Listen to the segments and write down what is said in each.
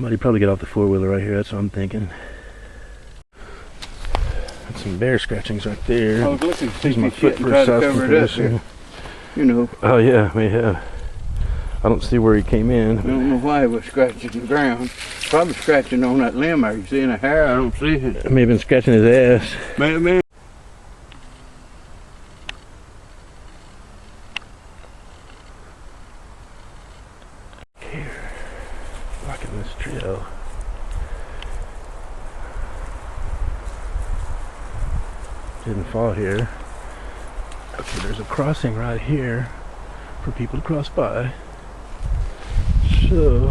Somebody probably get off the four-wheeler right here, that's what I'm thinking. That's some bear scratchings right there. I was looking to see my if foot you for try a to cover it up there. You know. Oh yeah, we have. I don't see where he came in. I don't know why he was scratching the ground. Probably scratching on that limb. Are you seeing the hair? I don't see it. He may have been scratching his ass. Man. Here, blocking this trail. Didn't fall here. Okay, there's a crossing right here for people to cross by. So,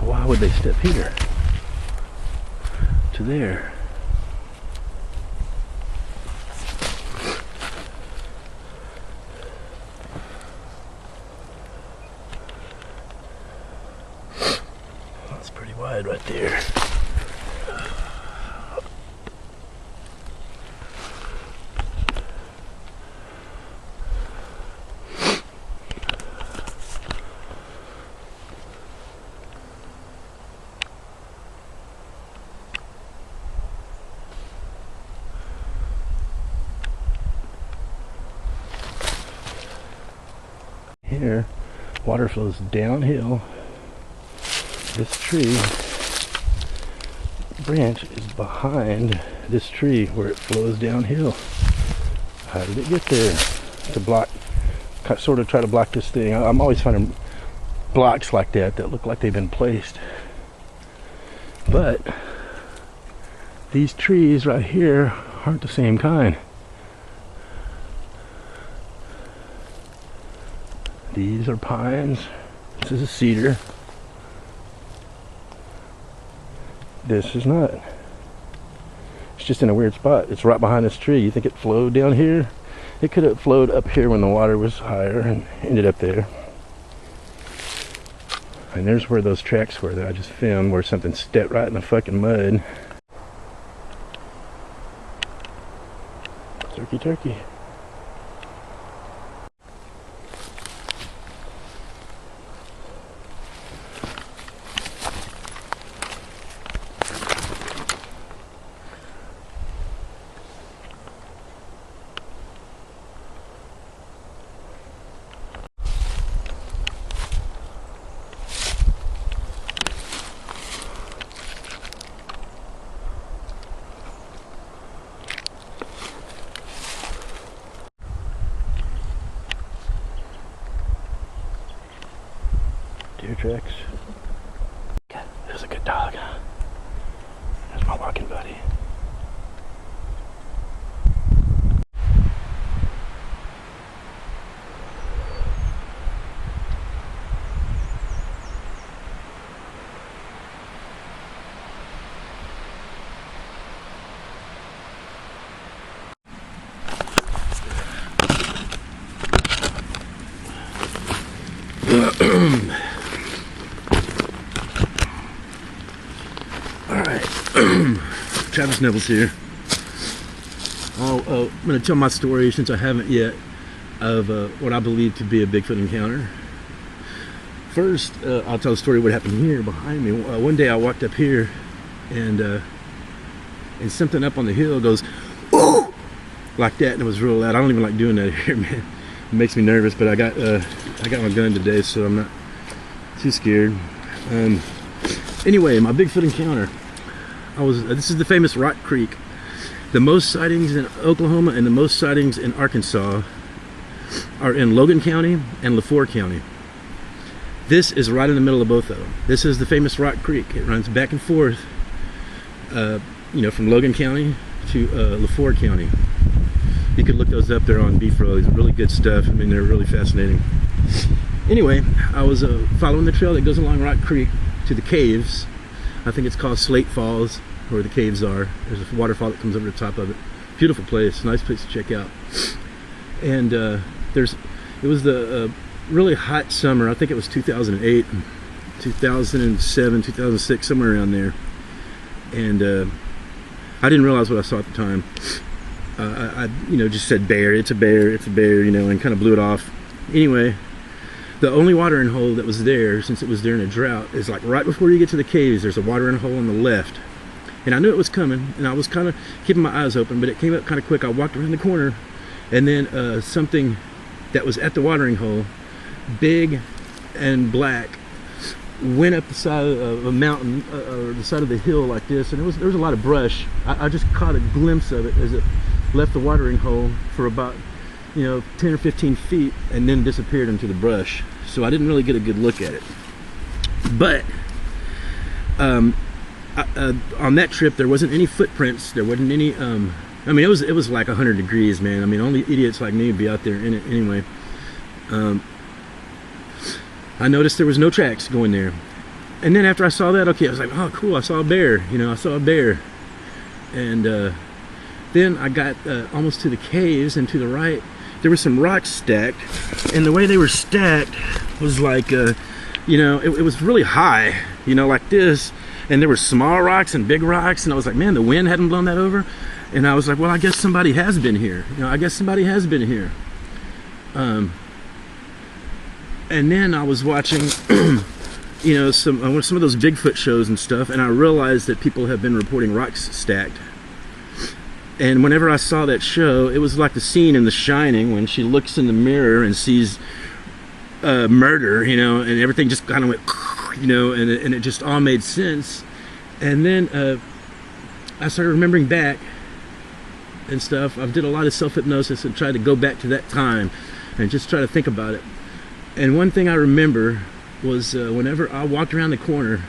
why would they step here to there? That's pretty wide right there. Here, water flows downhill. This tree branch is behind this tree where it flows downhill. How did it get there? To block, sort of try to block this thing. I'm always finding blocks like that look like they've been placed. But these trees right here aren't the same kind. These are pines. This is a cedar. This is not. It's just in a weird spot. It's right behind this tree. You think it flowed down here? It could have flowed up here when the water was higher and ended up there. And there's where those tracks were that I just filmed, where something stepped right in the fucking mud. Turkey. Deer tracks. God, there's a good dog. There's my walking buddy. Travis Nevels here. I'm going to tell my story, since I haven't yet, of what I believe to be a Bigfoot encounter. First, I'll tell the story of what happened here behind me. One day I walked up here, and something up on the hill goes, "Oh!" like that, and it was real loud. I don't even like doing that here, man. It makes me nervous, but I got my gun today, so I'm not too scared. Anyway, my Bigfoot encounter. This is the famous Rock Creek. The most sightings in Oklahoma and the most sightings in Arkansas are in Logan County and LaFleur County. This is right in the middle of both of them. This is the famous Rock Creek. It runs back and forth, from Logan County to LaFleur County. You could look those up there on Beef Road. It's really good stuff. I mean, they're really fascinating. Anyway, I was following the trail that goes along Rock Creek to the caves. I think it's called Slate Falls, where the caves are. There's a waterfall that comes over the top of it. Beautiful place, nice place to check out. And it was the really hot summer. I think it was 2008, 2007, 2006, somewhere around there. And I didn't realize what I saw at the time. I just said bear, it's a bear, and kind of blew it off. Anyway, the only watering hole that was there, since it was during a drought, is like right before you get to the caves, there's a watering hole on the left. And I knew it was coming, and I was kind of keeping my eyes open, but it came up kind of quick. I walked around the corner, and then something that was at the watering hole, big and black, went up the side of a mountain, or the side of the hill like this, and there was a lot of brush. I just caught a glimpse of it as it left the watering hole for about, 10 or 15 feet, and then disappeared into the brush. So I didn't really get a good look at it. But on that trip, there wasn't any footprints. There wasn't any. I mean, it was like 100 degrees, man. I mean, only idiots like me would be out there in it anyway. I noticed there was no tracks going there. And then after I saw that, okay, I was like, oh, cool, I saw a bear. I saw a bear. And then I got almost to the caves, and to the right, there were some rocks stacked. And the way they were stacked was like, it was really high, like this. And there were small rocks and big rocks. And I was like, man, the wind hadn't blown that over. And I was like, well, I guess somebody has been here. I guess somebody has been here. And then I was watching, some of those Bigfoot shows and stuff, and I realized that people have been reporting rocks stacked. And whenever I saw that show, it was like the scene in The Shining when she looks in the mirror and sees murder, and everything just kind of went, and it just all made sense. And then I started remembering back and stuff. I did a lot of self-hypnosis and tried to go back to that time and just try to think about it. And one thing I remember was whenever I walked around the corner,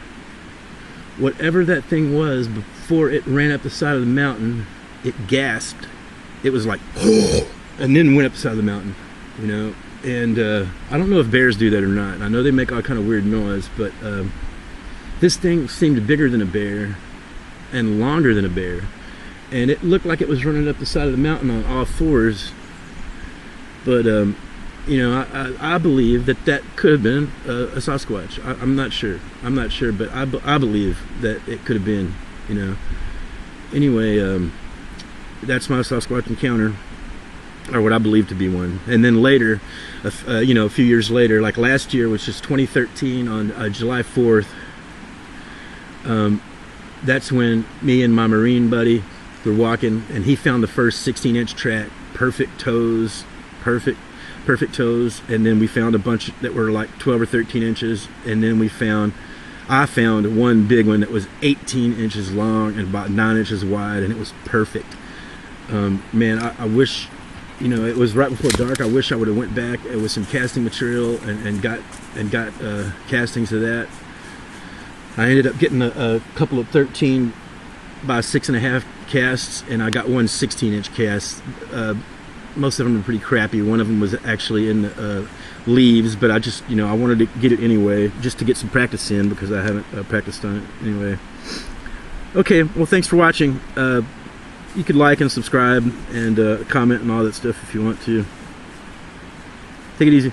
whatever that thing was, before it ran up the side of the mountain, it gasped. It was like, and then went up the side of the mountain, And I don't know if bears do that or not. I know they make all kind of weird noise, but this thing seemed bigger than a bear and longer than a bear. And it looked like it was running up the side of the mountain on all fours. But I believe that could have been a Sasquatch. I'm not sure, but I believe that it could have been, Anyway, that's my Sasquatch encounter, or what I believe to be one. And then later, a few years later, like last year, which is 2013, on July 4th, that's when me and my Marine buddy were walking, and he found the first 16-inch track, perfect toes, and then we found a bunch that were like 12 or 13 inches, and then I found one big one that was 18 inches long and about 9 inches wide, and it was perfect. Man, I wish, it was right before dark. I wish I would have went back with some casting material and got castings of that. I ended up getting a couple of 13 by 6.5 casts, and I got one 16-inch cast. Most of them are pretty crappy. One of them was actually in the leaves, but I just, I wanted to get it anyway, just to get some practice in, because I haven't practiced on it anyway. Okay, well, thanks for watching. You could like and subscribe and comment and all that stuff if you want to. Take it easy.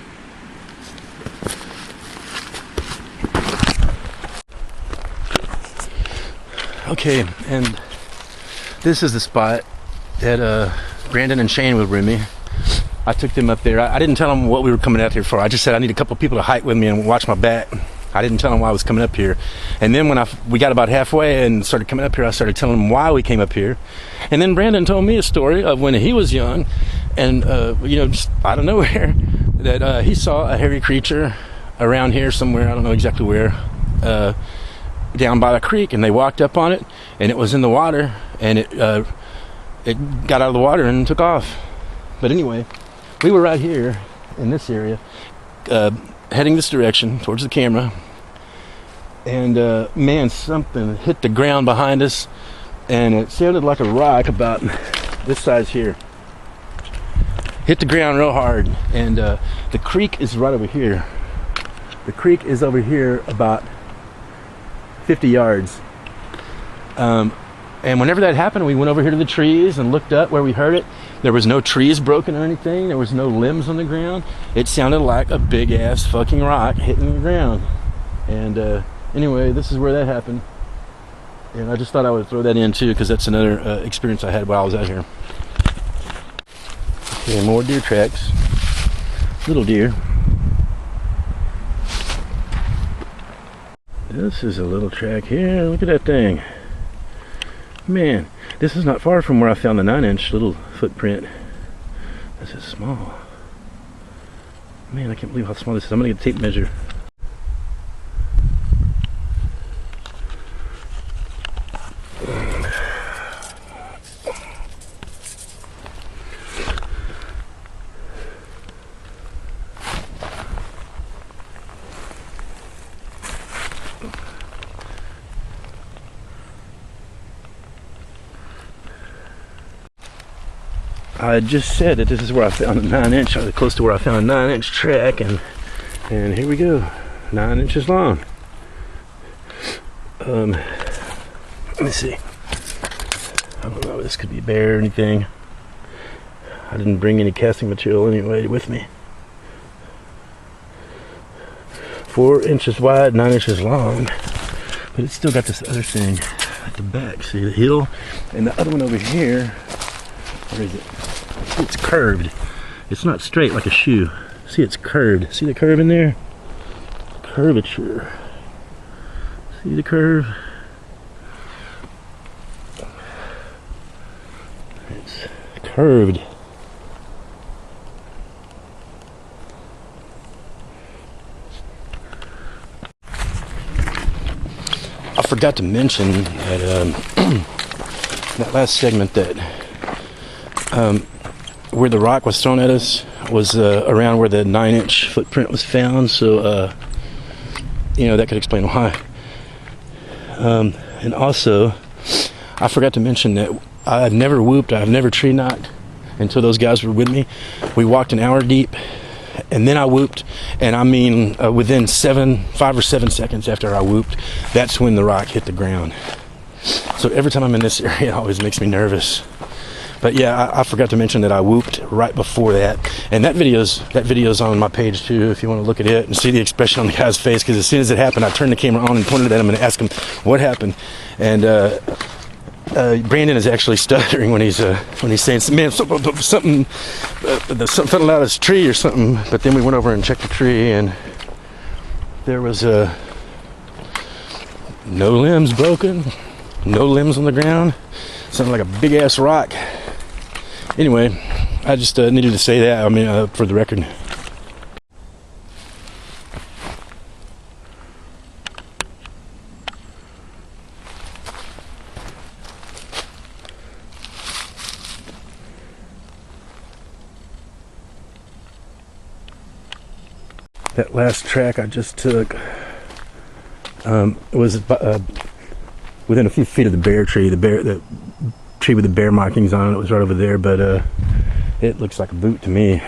Okay, and this is the spot that Brandon and Shane were with me. I took them up there. I didn't tell them what we were coming out here for. I just said I need a couple of people to hike with me and watch my back. I didn't tell them why I was coming up here. And then when we got about halfway and started coming up here, I started telling them why we came up here. And then Brandon told me a story of when he was young, and just out of nowhere, that he saw a hairy creature around here somewhere. I don't know exactly where. Down by the creek, and they walked up on it, and it was in the water, and it got out of the water and took off. But anyway, we were right here in this area, heading this direction towards the camera, and man, something hit the ground behind us, and it sounded like a rock about this size here. Hit the ground real hard, and the creek is right over here. The creek is over here about 50 yards. And whenever that happened, we went over here to the trees and looked up where we heard it. There was no trees broken or anything. There was no limbs on the ground. It sounded like a big ass fucking rock hitting the ground. And anyway, this is where that happened. And I just thought I would throw that in too, because that's another experience I had while I was out here. Okay, more deer tracks. Little deer. This is a little track here. Look at that thing. Man, this is not far from where I found the 9-inch little footprint. This is small. Man, I can't believe how small this is. I'm gonna get a tape measure. I just said that this is where I found a 9-inch, or close to where I found a 9-inch track, and here we go, 9 inches long. Let me see. I don't know if this could be bear or anything. I didn't bring any casting material anyway with me. 4 inches wide, 9 inches long, but it's still got this other thing at the back. See the heel, and the other one over here. Where is it? It's curved. It's not straight like a shoe. See, it's curved. See the curve in there? Curvature. See the curve? It's curved. I forgot to mention that that last segment that where the rock was thrown at us was around where the 9-inch footprint was found, so you know, that could explain why. And also, I forgot to mention that I've never whooped, I've never tree knocked until those guys were with me. We walked an hour deep, and then I whooped, and I mean within 5 or 7 seconds after I whooped, that's when the rock hit the ground. So every time I'm in this area, it always makes me nervous. But yeah, I forgot to mention that I whooped right before that, and that video's on my page too, if you want to look at it and see the expression on the guy's face. Because as soon as it happened, I turned the camera on and pointed at him and asked him what happened. And Brandon is actually stuttering when he's saying, "Man, something fell out of his tree or something." But then we went over and checked the tree, and there was no limbs broken, no limbs on the ground, something like a big ass rock. Anyway, I just needed to say that, I mean, for the record. That last track I just took was within a few feet of the bear tree. The tree with the bear markings on it was right over there, but it looks like a boot to me.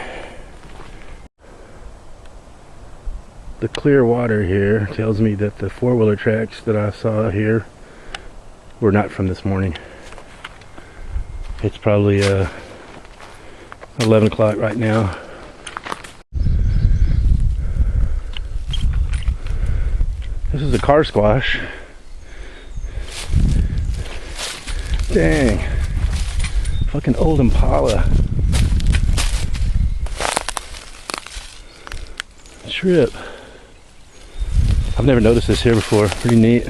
The clear water here tells me that the 4-wheeler tracks that I saw here were not from this morning. It's probably 11 o'clock right now. This is a car squash. Dang. Fucking old Impala. Trip. I've never noticed this here before. Pretty neat.